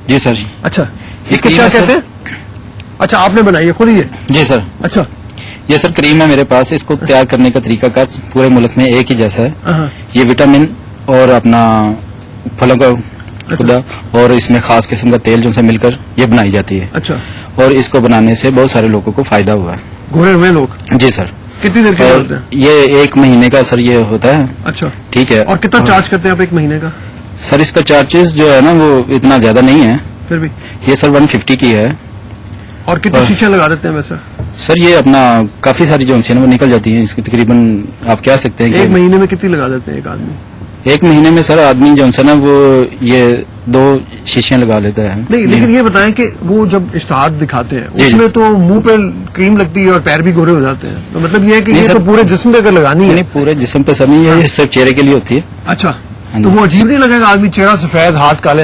جی سر. اچھا اس کے کیا کہتے ہیں؟ اچھا آپ نے بنائی ہے خود ہی؟ جی سر. اچھا یہ سر کریم ہے میرے پاس. اس کو تیار کرنے کا طریقہ کار پورے ملک میں ایک ہی جیسا ہے. یہ وٹامن اور اپنا پھلوں کا خدا اور اس میں خاص قسم کا تیل جو سے مل کر یہ بنائی جاتی ہے. اچھا. اور اس کو بنانے سے بہت سارے لوگوں کو فائدہ ہوا ہے. گورے ہوئے لوگ؟ جی سر. کتنی دیر کے ہوتے ہیں یہ 1 مہینے کا سر یہ ہوتا ہے. اچھا ٹھیک ہے. اور کتنا چارج کرتے ہیں آپ 1 مہینے کا؟ سر اس کا چارجز جو ہے نا وہ اتنا زیادہ نہیں ہے. پھر بھی یہ سر 150 کی ہے. اور کتنی شیشیاں لگا دیتے ہیں ویسے؟ سر یہ اپنا کافی ساری جو ہیں وہ نکل جاتی ہیں اس کی. تقریباً آپ کہہ سکتے ہیں کہ 1 مہینے میں کتنی لگا دیتے ہیں ایک آدمی؟ 1 مہینے میں سر آدمی جو ہے نا وہ یہ 2 شیشیاں لگا لیتا ہے. نہیں لیکن یہ بتائیں کہ وہ جب اشتہار دکھاتے ہیں جی اس میں تو منہ پہ کریم لگتی ہے اور پیر بھی گورے ہو جاتے ہیں. تو مطلب یہ ہے کہ یہ تو پورے جسم پہ اگر لگانی ہے. نہیں پورے جسم پہ سر نہیں ہے. یہ صرف چہرے کے لیے ہوتی ہے. اچھا تو وہ عجیب نہیں لگے گا آدمی چہرہ سفید ہاتھ کالے؟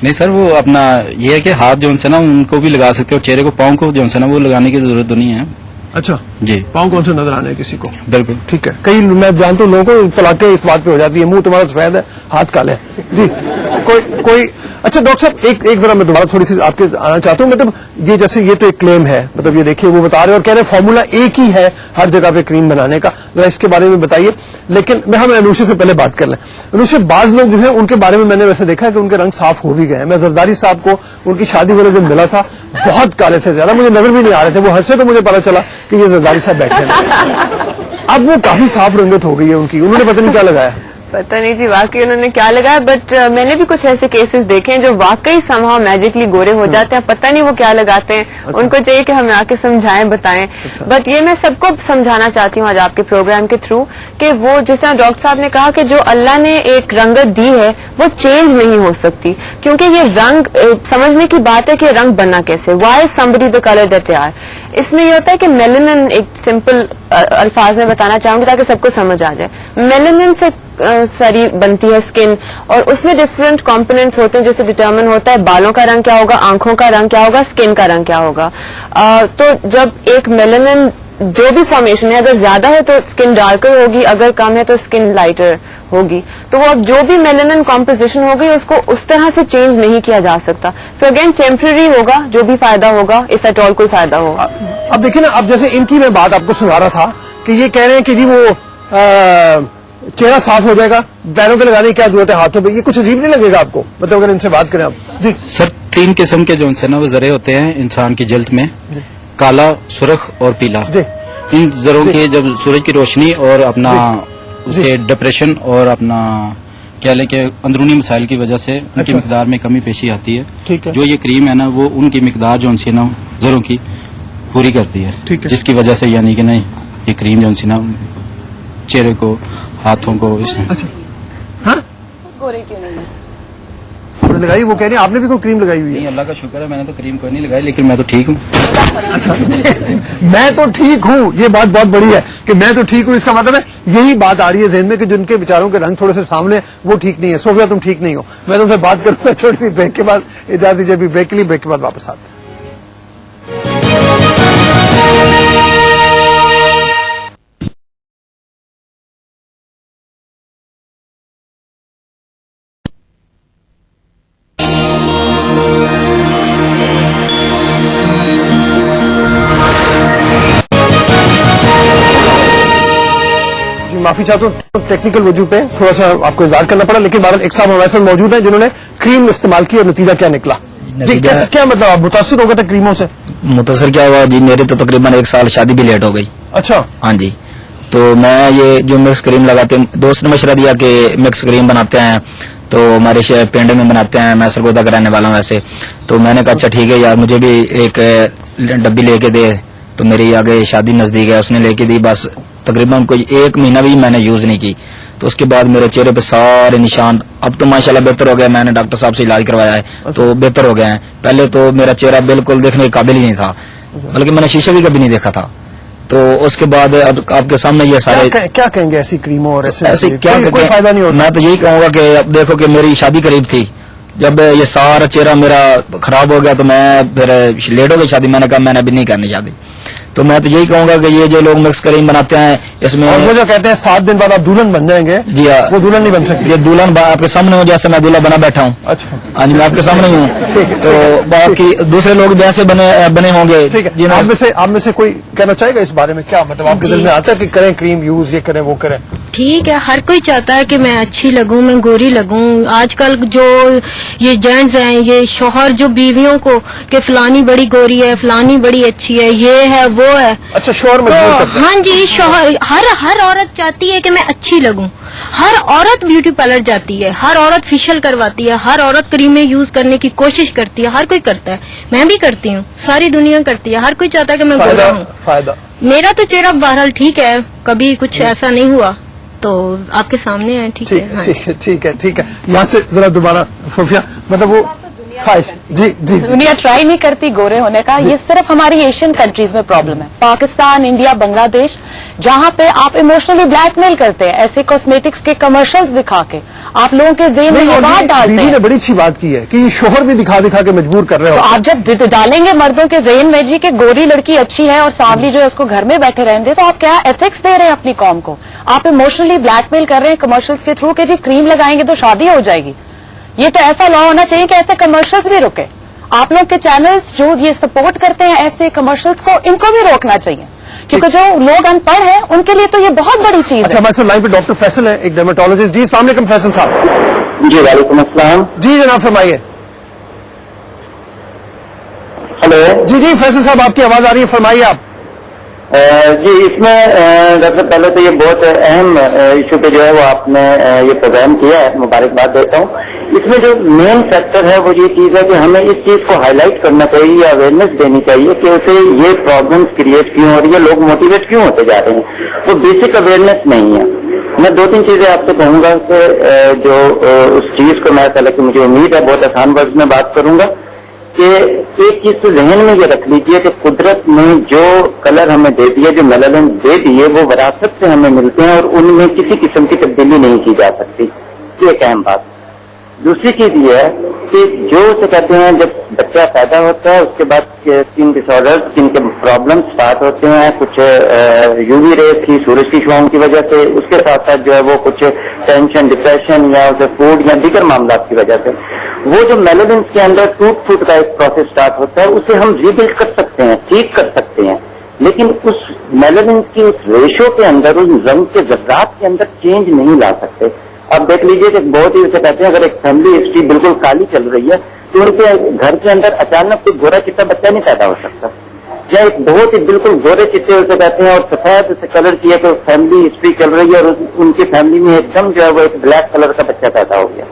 نہیں سر وہ اپنا یہ ہے کہ ہاتھ جو ہے نا ان کو بھی لگا سکتے ہیں اور چہرے کو پاؤں کو جو ہے نا وہ لگانے کی ضرورت تو نہیں ہے. اچھا جی. پاؤں کون سے نظر آنے کسی کو؟ بالکل ٹھیک ہے. کئی میں جانتا ہوں لوگوں کو طلاقیں اس بات پہ ہو جاتی ہے منہ تمہارا سفید ہے ہاتھ کالے ہے. جی کوئی اچھا ڈاکٹر صاحب ایک ذرا میں دوبارہ تھوڑی سی آپ کے آنا چاہتا ہوں. مطلب یہ جیسے یہ تو ایک کلیم ہے, مطلب یہ دیکھیے وہ بتا رہے اور کہہ رہے فارمولا ایک ہی ہے ہر جگہ پہ کریم بنانے کا. ذرا اس کے بارے میں بتائیے. لیکن ہم انوشی سے پہلے بات کر لیں. انوشی بعض لوگ جو ہیں ان کے بارے میں نے ویسے دیکھا کہ ان کے رنگ صاف ہو بھی گئے ہیں. میں زرداری صاحب کو ان کی شادی والے دن ملا تھا, بہت کالے تھے, زیادہ مجھے نظر بھی نہیں آ رہے تھے. وہ ہنسے تو مجھے پتا چلا کہ یہ زرداری صاحب بیٹھے ہیں. اب وہ کافی صاف رنگت ہو گئی ہے ان کی. انہوں نے پتہ نہیں کیا لگایا. پتہ نہیں جی واقعی انہوں نے کیا لگایا, بٹ میں نے بھی کچھ ایسے کیسز دیکھے ہیں جو واقعی سمہاؤ میجکلی گورے ہو جاتے ہیں. پتہ نہیں وہ کیا لگاتے ہیں. ان کو چاہیے کہ ہمیں آ کے سمجھائیں بتائیں. بٹ یہ میں سب کو سمجھانا چاہتی ہوں آج آپ کے پروگرام کے تھرو کہ وہ جس طرح ڈاکٹر صاحب نے کہا کہ جو اللہ نے ایک رنگت دی ہے وہ چینج نہیں ہو سکتی, کیونکہ یہ رنگ سمجھنے کی بات ہے کہ رنگ بننا کیسے. Why somebody the color that they are. اس میں یہ ہوتا ہے کہ میلانن, ایک سمپل الفاظ میں بتانا چاہوں گی تاکہ سب کو سمجھ آ جائے. میلانن سے ساری بنتی ہے اسکن, اور اس میں ڈفرینٹ کمپوننٹس ہوتے ہیں جیسے ڈٹرمن ہوتا ہے بالوں کا رنگ کیا ہوگا, آنکھوں کا رنگ کیا ہوگا, اسکن کا رنگ کیا ہوگا. تو جب ایک میلانن جو بھی فارمیشن ہے اگر زیادہ ہے تو اسکن ڈارکر ہوگی, اگر کم ہے تو اسکن لائٹر ہوگی. تو وہ اب جو بھی میلانن کمپوزیشن ہوگی اس کو اس طرح سے چینج نہیں کیا جا سکتا. سو اگین ٹیمپرری ہوگا جو بھی فائدہ ہوگا, اف ایٹ آل کوئی فائدہ ہوگا. اب دیکھیں نا, اب جیسے ان کی میں بات آپ کو سنا رہا تھا کہ یہ کہہ رہے ہیں کہ جی وہ چہرہ صاف ہو جائے گا, پیروں پہ لگانے کی کیا ضرورت ہے, ہاتھوں پہ. یہ کچھ عجیب نہیں لگے گا آپ کو مطلب اگر ان سے بات کریں آپ؟ جی سر 3 قسم کے جو ہے نا وہ ذرے ہوتے ہیں انسان کی جلد میں, کالا, سرخ اور پیلا. جی. ان ذروں کے جب سورج کی روشنی اور اپنا اس کے ڈپریشن اور اپنا کیا لیں کہ اندرونی مسائل کی وجہ سے ان کی مقدار میں کمی پیشی آتی ہے. جو یہ کریم ہے نا وہ ان کی مقدار جو ان نا ذروں کی پوری کرتی ہے, جس کی وجہ سے یعنی کہ نہیں یہ کریم جو ان نا چہرے کو, ہاتھوں کو لگائی. وہ کہہ رہے ہیں آپ نے بھی کوئی کریم لگائی ہوئی ہے؟ نہیں اللہ کا شکر ہے میں نے تو کریم کوئی نہیں لگائی, لیکن میں تو ٹھیک ہوں. اچھا میں تو ٹھیک ہوں, یہ بات بہت بڑی ہے کہ میں تو ٹھیک ہوں. اس کا مطلب ہے یہی بات آ رہی ہے ذہن میں کہ جن کے بیچاروں کے رنگ تھوڑے سے سامنے وہ ٹھیک نہیں ہے. صوفیہ تم ٹھیک نہیں ہو. میں تم سے بات کروں گا تھوڑی سی بریک کے بعد. اجازت دیجیے ابھی بریک کے لیے, بریک کے بعد واپس آتے ہیں. معافی چاہتا ہوں ٹیکنیکل وجہ پہ تھوڑا سا آپ کو انتظار کرنا پڑا, لیکن بہرحال ایک صاحب ہمارے ساتھ موجود ہیں جنہوں نے کریم استعمال کی اور نتیجہ کیا نکلا. کیا مطلب آپ متاثر ہو گئے تھے کریموں سے؟ متاثر کیا ہوا جی, میرے تو تقریباً 1 سال شادی بھی لیٹ ہو گئی. اچھا. ہاں جی. تو میں یہ جو مکس کریم لگاتے ہیں, دوست نے مشورہ دیا کہ مکس کریم بناتے ہیں تو ہمارے پنڈے میں بناتے ہیں, میں سرگودا کا رہنے والا ہوں ویسے. تو میں نے کہا اچھا ٹھیک ہے یار مجھے بھی ایک ڈبی لے کے دے. تو میری آگے شادی نزدیک ہے, اس نے لے کے دی. بس تقریباً کوئی 1 مہینہ بھی میں نے یوز نہیں کی. تو اس کے بعد میرے چہرے پہ سارے نشان اب تو ماشاءاللہ بہتر ہو گیا. میں نے ڈاکٹر صاحب سے علاج کروایا ہے تو بہتر ہو گئے ہیں. پہلے تو میرا چہرہ بالکل دیکھنے کے قابل ہی نہیں تھا, بلکہ میں نے شیشہ بھی کبھی نہیں دیکھا تھا. تو اس کے بعد اب آپ کے سامنے یہ سارے کیا کہیں گے ایسی کریموں اور ایسے کیا فائدہ نہیں ہوتا. میں تو یہی کہوں گا کہ اب دیکھو کہ میری شادی قریب تھی, جب یہ سارا چہرہ میرا خراب ہو گیا تو میں پھر لیٹ ہو گئی شادی. میں نے کہا میں نے ابھی نہیں کرنی شادی. تو میں تو یہی کہوں گا کہ یہ جو لوگ مکس کریم بناتے ہیں اس میں، اور وہ جو کہتے ہیں 7 دن بعد آپ دلہن بن جائیں گے، جی ہاں، وہ دلہن نہیں بن سکتی. یہ دلہن آپ کے سامنے ہوں جیسے میں دلہا بنا بیٹھا ہوں. اچھا ہاں جی، میں آپ کے سامنے ہی ہوں. تو باقی دوسرے لوگ بھی ایسے بنے ہوں گے. ٹھیک ہے. آپ میں سے کوئی کہنا چاہے گا اس بارے میں؟ کیا مطلب آپ کے دل میں آتا ہے کہ کریں کریم یوز، یہ کریں وہ کریں؟ ٹھیک ہے، ہر کوئی چاہتا ہے کہ میں اچھی لگوں، میں گوری لگوں. آج کل جو یہ جینٹس ہیں، یہ شوہر جو بیویوں کو کہ فلانی بڑی گوری ہے، فلانی بڑی اچھی ہے، یہ ہے وہ ہے. اچھا، شوہر مجبور تو کرتے ہیں. ہاں جی، شوہر ہر عورت چاہتی ہے کہ میں اچھی لگوں. ہر عورت بیوٹی پارلر جاتی ہے، ہر عورت فیشل کرواتی ہے، ہر عورت کریمیں یوز کرنے کی کوشش کرتی ہے. ہر کوئی کرتا ہے، میں بھی کرتی ہوں، ساری دنیا کرتی ہے. ہر کوئی چاہتا ہے کہ میں گورا ہوں. فائدہ میرا تو چہرہ بہرحال ٹھیک ہے، کبھی کچھ ایسا نہیں ہوا، تو آپ کے سامنے ہے. ٹھیک ہے. ہاں جی. ٹھیک ہے ٹھیک ہے. یہاں سے ذرا دوبارہ صوفیہ، مطلب وہ خواہش. جی جی دنیا ٹرائی نہیں کرتی گورے ہونے کا. یہ صرف ہماری ایشین کنٹریز میں پرابلم ہے. پاکستان، انڈیا، بنگلہ دیش، جہاں پہ آپ ایموشنلی بلیک میل کرتے ہیں ایسے کاسمیٹکس کے کمرشلز دکھا کے، آپ لوگوں کے ذہن میں یہ بات ڈالتے بیوی ہیں. نے بڑی اچھی بات کی ہے کہ یہ شوہر بھی دکھا دکھا کے مجبور کر رہے تو ہو. آپ جب ڈالیں گے مردوں کے ذہن میں جی کہ گوری لڑکی اچھی ہے اور سانولی جو ہے اس کو گھر میں بیٹھے رہنے دے، تو آپ کیا ایتھکس دے رہے ہیں اپنی قوم کو؟ آپ ایموشنلی بلیک میل کر رہے ہیں کمرشلز کے تھرو کہ جی کریم لگائیں گے تو شادی ہو جائے گی. یہ تو ایسا لا ہونا چاہیے کہ ایسے کمرشلز بھی رکے. آپ لوگ کے چینلز جو یہ سپورٹ کرتے ہیں ایسے کمرشلز کو، ان کو بھی روکنا چاہیے، کیونکہ جو لوگ ان پڑھ ہیں ان کے لیے تو یہ بہت بڑی چیز اچھا، ہے. ہمارے ساتھ لائن پہ ڈاکٹر فیصل ہے، ایک ڈرمیٹولوجسٹ. جی السلام علیکم فیصل صاحب. جی وعلیکم السلام. جی جناب فرمائیے. ہلو. جی جی فیصل صاحب، آپ کی آواز آ رہی ہے، فرمائیے آپ. جی اس میں ڈاکٹر پہلے تو یہ بہت اہم ایشو پہ جو ہے وہ آپ نے یہ پروگرام کیا ہے، مبارکباد دیتا ہوں. اس میں جو مین فیکٹر ہے وہ یہ چیز ہے کہ ہمیں اس چیز کو ہائی لائٹ کرنا چاہیے، اویئرنیس دینی چاہیے کہ اسے یہ پرابلمس کریٹ کیوں ہو رہی ہے، لوگ موٹیویٹ کیوں ہوتے جا رہے ہیں. وہ بیسک اویئرنیس نہیں ہے. میں 2-3 چیزیں آپ سے کہوں گا کہ جو اس چیز کو میں پہلے کہ مجھے امید ہے بہت آسان ورڈ میں بات کروں گا کہ ایک چیز تو ذہن میں یہ رکھ لیجیے کہ قدرت نے جو کلر ہمیں دے دیے، جو میلانن دے دیے، وہ وراثت سے ہمیں ملتے ہیں اور ان میں کسی قسم کی تبدیلی نہیں کی جا سکتی. یہ ایک اہم بات. دوسری چیز یہ ہے کہ جو اسے کہتے ہیں جب بچہ پیدا ہوتا ہے اس کے بعد اسکن ڈس آرڈر، اسکن کے پرابلم اسٹارٹ ہوتے ہیں، کچھ یو وی ریز کی، سورج کی شعاؤں کی وجہ سے، اس کے ساتھ ساتھ جو ہے وہ کچھ ٹینشن، ڈپریشن یا اسے فوڈ یا دیگر معاملات کی وجہ سے وہ جو میلاننس کے اندر ٹوٹ پھوٹ کا ایک پروسیس اسٹارٹ ہوتا ہے، اسے ہم ریبلڈ کر سکتے ہیں، ٹھیک کر سکتے ہیں، لیکن اس میلاننس کی اس ریشو کے اندر، اس رنگ کے ذرات کے اندر چینج نہیں لا سکتے. اب دیکھ لیجئے کہ بہت ہی اسے کہتے ہیں اگر ایک فیملی ہسٹری بالکل کالی چل رہی ہے تو ان کے گھر کے اندر اچانک کوئی گورا چٹا بچہ نہیں پیدا ہو سکتا. یا ایک بہت ہی بالکل گورے چٹے اسے کہتے ہیں اور سفید اسے کلر کی ہے تو فیملی ہسٹری چل رہی ہے اور ان کی فیملی میں ایک دم جو ہے وہ ایک بلیک کلر کا بچہ پیدا ہو گیا.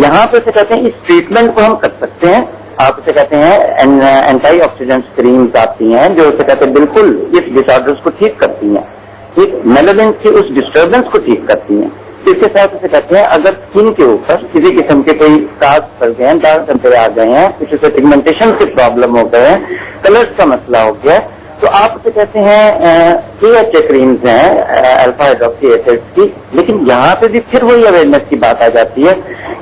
یہاں پہ اسے کہتے ہیں اس ٹریٹمنٹ کو ہم کر سکتے ہیں. آپ اسے کہتے ہیں اینٹی آکسیڈنٹ کریمز آتی ہیں جو اسے کہتے ہیں بالکل اس ڈس آرڈرز کو ٹھیک کرتی ہیں، ٹھیک میلانن کی اس ڈسٹربنس کو ٹھیک کرتی ہیں. اس کے ساتھ اسے کہتے ہیں اگر اسکن کے اوپر کسی قسم کے کوئی کاج پڑ گئے ہیں، داغ دھبے آ گئے ہیں، کسی سے پگمنٹیشن کے پرابلم ہو گئے ہیں، کلرز کا مسئلہ ہو گیا ہے، تو آپ اسے کہتے ہیں AHA کریمز ہیں الفا ہائیڈروکسی ایسڈ کی. لیکن یہاں پہ بھی پھر وہی اویئرنیس کی بات آ جاتی ہے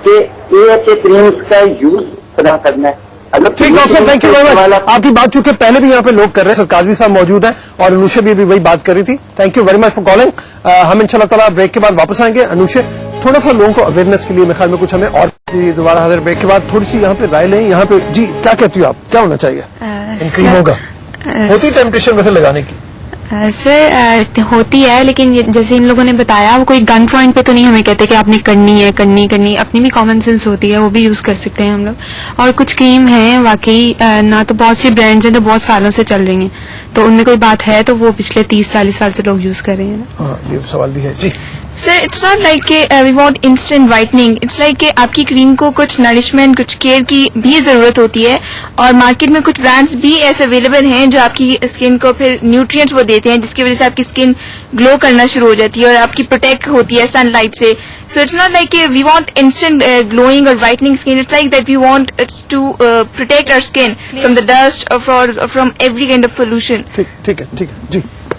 کہ AHA کریمز کا یوز پتا کرنا ہے. ٹھیک doctor, thank you very much. آپ کی بات چونکہ پہلے بھی یہاں پہ لوگ کر رہے ہیں، سر قاضی صاحب موجود ہیں اور انوشا بھی وہی بات کر رہی تھی. Thank you very much for calling. ہم انشاءاللہ تعالیٰ بریک کے بعد واپس آئیں گے. انوشا، تھوڑا سا لوگوں کو اویئرنیس کے لیے میرے خیال میں کچھ ہمیں اور دوبارہ حاضر بریک کے بعد تھوڑی سی یہاں پہ رائے لیں. یہاں پہ جی کیا کہتی ہو آپ، کیا ہونا چاہیے ان کریموں کا؟ ہوتی ٹیمپٹیشن ویسے لگانے کی؟ سر ہوتی ہے، لیکن جیسے ان لوگوں نے بتایا وہ کوئی گن پوائنٹ پہ تو نہیں ہمیں کہتے کہ آپ نے کرنی ہے کرنی اپنی بھی کامن سینس ہوتی ہے، وہ بھی یوز کر سکتے ہیں ہم لوگ. اور کچھ کریم ہیں واقعی نہ تو بہت سی برانڈز ہیں تو بہت سالوں سے چل رہی ہیں، تو ان میں کوئی بات ہے تو وہ پچھلے 30-40 سال سے لوگ یوز کر رہے ہیں. ہاں یہ سوال بھی ہے. جی سر اٹس ناٹ لائک کہ we want instant whitening, it's like کہ آپ کی کریم کو کچھ نرشمنٹ، کچھ کیئر کی بھی ضرورت ہوتی ہے. اور مارکیٹ میں کچھ برانڈز بھی ایسے اویلیبل ہیں جو آپ کی اسکن کو پھر نیوٹرینٹس وہ دیتے ہیں جس کی وجہ سے آپ کی اسکن گلو کرنا شروع ہو جاتی ہے اور آپ کی پروٹیکٹ ہوتی ہے سن لائٹ سے. سو اٹس ناٹ لائک کہ وی وانٹ انسٹنٹ گلوئنگ اور whitening skin, it's like that we want to protect our skin from the dust اور from every kind of pollution. ٹھیک ہے. جی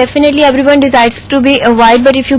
definitely everyone desires to be white, but if you